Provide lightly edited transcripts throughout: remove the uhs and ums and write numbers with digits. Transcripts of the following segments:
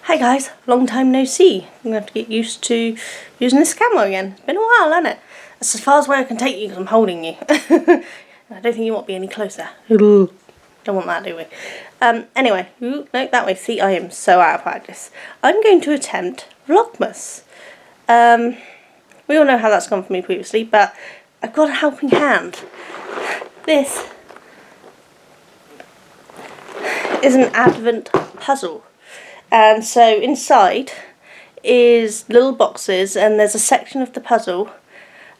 Hi guys, long time no see. I'm going to have to get used to using this camera again. It's been a while, hasn't it? That's as far as where I can take you because I'm holding you. I don't think you want to be any closer. Don't want that, do we? Anyway, no, that way. See, I am so out of practice. I'm going to attempt Vlogmas. We all know how that's gone for me previously, but I've got a helping hand. This is an Advent puzzle. And so inside is little boxes, and there's a section of the puzzle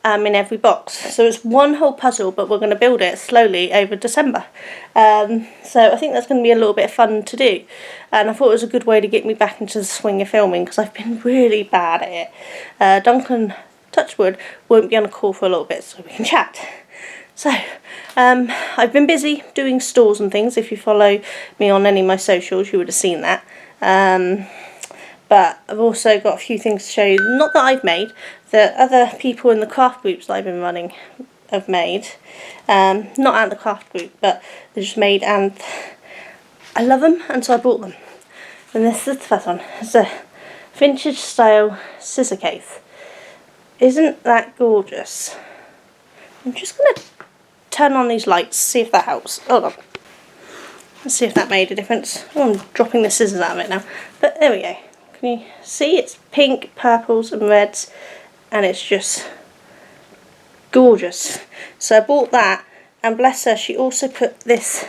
in every box. So it's one whole puzzle, but we're going to build it slowly over December. So I think that's going to be a little bit of fun to do. And I thought it was a good way to get me back into the swing of filming because I've been really bad at it. Duncan, Touchwood, won't be on a call for a little bit so we can chat. So, I've been busy doing stores and things. If you follow me on any of my socials, you would have seen that. But I've also got a few things to show you, not that I've made, that other people in the craft groups that I've been running have made. Not at the craft group, but they're just made, and I love them, and so I bought them. And this is the first one. It's a vintage style scissor case. Isn't that gorgeous? I'm just going to turn on these lights, see if that helps. Hold on. Let's see if that made a difference. Oh, I'm dropping the scissors out of it now. But there we go. Can you see? It's pink, purples and reds. And it's just gorgeous. So I bought that. And bless her, she also put this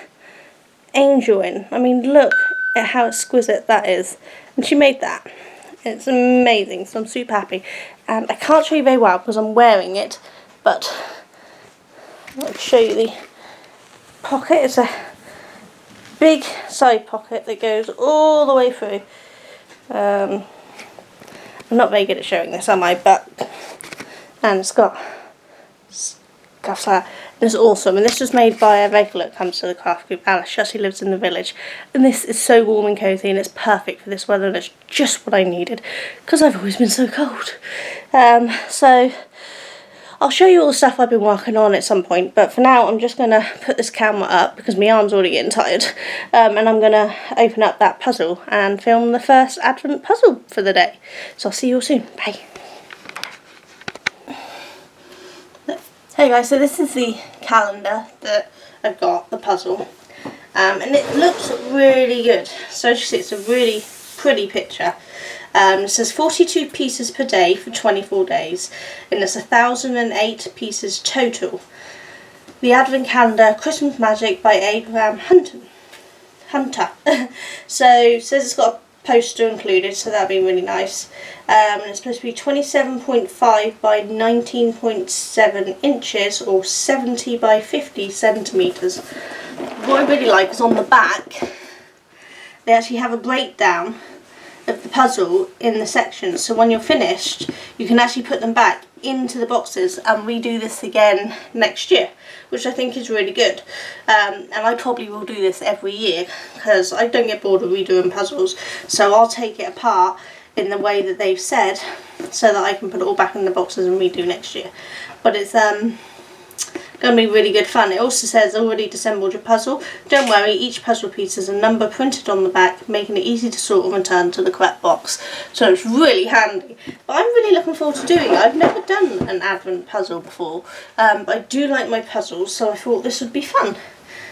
angel in. I mean, look at how exquisite that is. And she made that. It's amazing. So I'm super happy. And I can't show you very well because I'm wearing it. But I'll show you the pocket. It's a big side pocket that goes all the way through. I'm not very good at showing this, am I? And it's got scuffs like that. It's awesome, and this was made by a regular that comes to the craft group, Alice. She actually lives in the village, and this is so warm and cosy, and it's perfect for this weather, and it's just what I needed because I've always been so cold. So I'll show you all the stuff I've been working on at some point, but for now I'm just going to put this camera up because my arm's already getting tired, and I'm going to open up that puzzle and film the first Advent puzzle for the day. So I'll see you all soon. Bye. Hey guys, so this is the calendar that I've got, the puzzle, and it looks really good. So as you see, it's a really pretty picture. It says 42 pieces per day for 24 days, and there's 1,008 pieces total. The Advent Calendar, Christmas Magic by Abraham Hunter. So it says it's got a poster included, so that'd be really nice. And it's supposed to be 27.5 by 19.7 inches, or 70 by 50 centimetres. What I really like is on the back, they actually have a breakdown of the puzzle in the sections, so when you're finished you can actually put them back into the boxes and redo this again next year, which I think is really good. And I probably will do this every year because I don't get bored of redoing puzzles, so I'll take it apart in the way that they've said so that I can put it all back in the boxes and redo next year. But it's going to be really good fun. It also says already assembled your puzzle. Don't worry, each puzzle piece has a number printed on the back, making it easy to sort and return to the correct box. So it's really handy. But I'm really looking forward to doing it. I've never done an Advent puzzle before, but I do like my puzzles, so I thought this would be fun.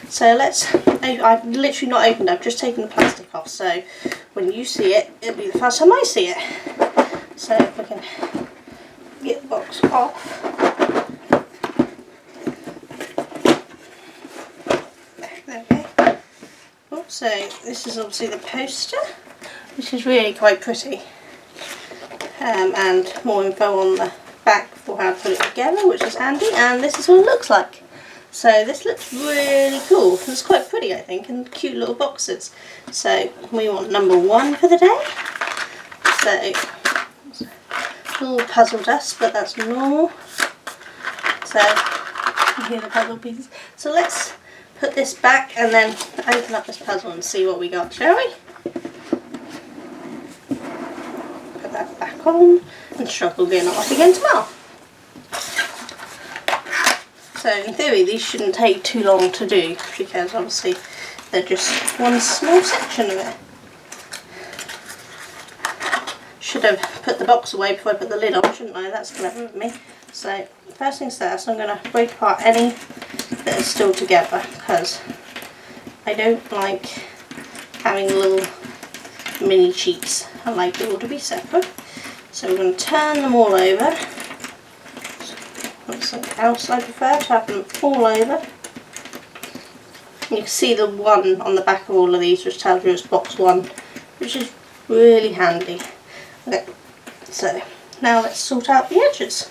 So I've literally not opened it, I've just taken the plastic off, so when you see it, it'll be the first time I see it. So if I can get the box off. So this is obviously the poster, which is really quite pretty, and more info on the back for how to put it together, which is handy, and this is what it looks like. So this looks really cool. It's quite pretty, I think, and cute little boxes. So we want number 1 for the day. So a little puzzle dust, but that's normal. So you hear the puzzle pieces. So let's put this back and then open up this puzzle and see what we got, shall we? Put that back on and struggle getting it off again tomorrow. So in theory these shouldn't take too long to do because obviously they're just one small section of it. should have put the box away before I put the lid on, shouldn't I? That's clever of me. So first things first, I'm going to break apart any that are still together, because I don't like having little mini cheats. I like it all to be separate. So we're going to turn them all over. That's something else I prefer, to have them all over. You can see the one on the back of all of these which tells you it's box 1, which is really handy. Okay, so now let's sort out the edges.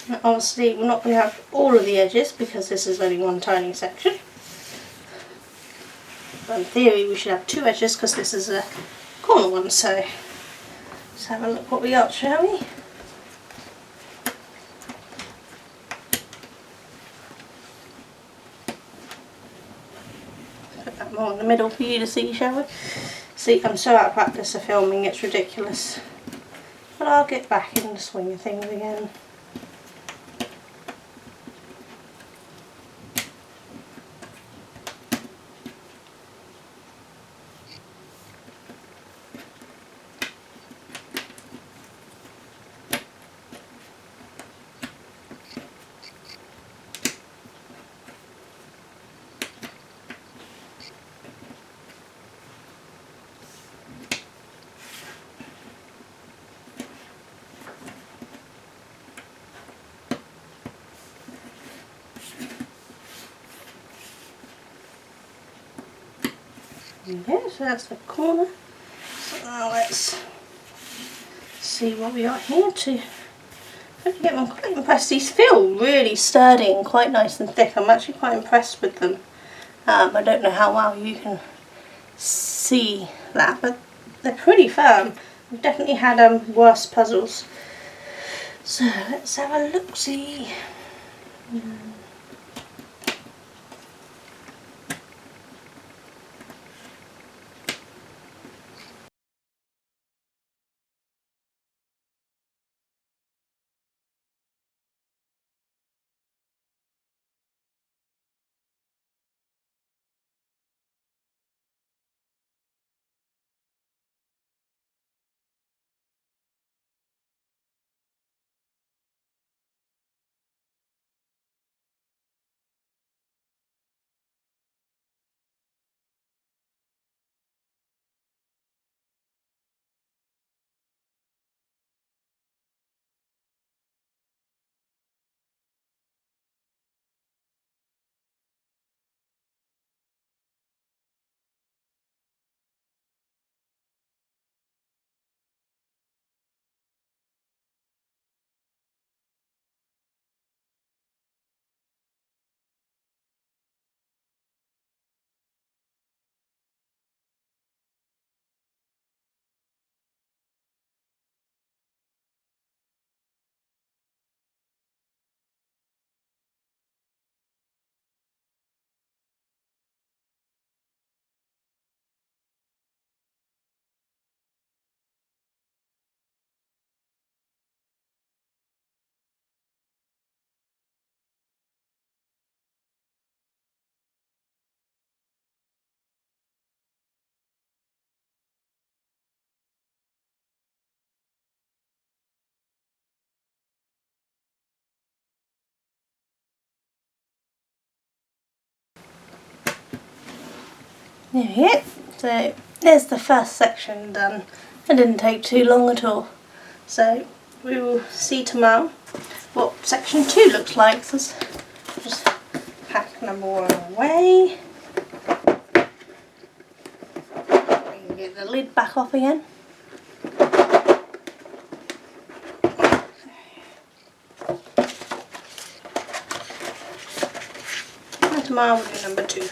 Now, obviously we're not going to have all of the edges because this is only one tiny section. But in theory we should have 2 edges because this is a corner one, so let's have a look what we got, shall we? Put that more in the middle for you to see, shall we? See, I'm so out of practice of filming, it's ridiculous. But I'll get back in the swing of things again. Yeah, so that's the corner. So now let's see what we got here to get them. Quite impressed. These feel really sturdy and quite nice and thick. I'm actually quite impressed with them. I don't know how well you can see that, but they're pretty firm. I've definitely had worse puzzles. So let's have a look-see. There we go. So there's the first section done. It didn't take too long at all. So we will see tomorrow what section 2 looks like. So just pack number 1 away. We can get the lid back off again. And tomorrow we'll do number 2.